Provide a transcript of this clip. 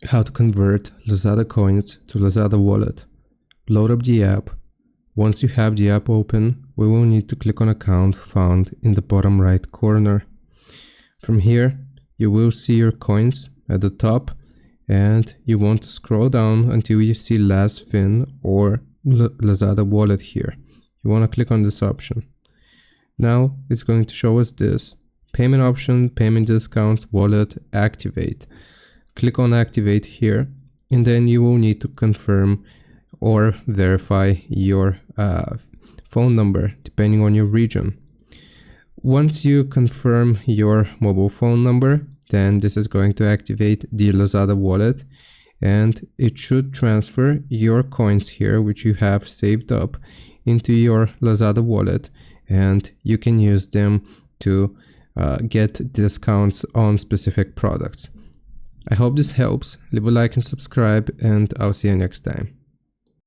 how to convert Lazada Coins to Lazada Wallet. Load up the app. Once you have the app open, we will need to click on account found in the bottom right corner. From here, you will see your coins at the top, and you want to scroll down until you see LazFin or Lazada Wallet here. You want to click on this option. Now it's going to show us this: payment option, payment discounts, wallet, activate. Click on activate here, and then you will need to confirm or verify your phone number depending on your region. Once you confirm your mobile phone number, then this is going to activate the Lazada wallet, and it should transfer your coins here, which you have saved up, into your Lazada wallet, and you can use them to get discounts on specific products. I hope this helps. Leave a like and subscribe, and I'll see you next time.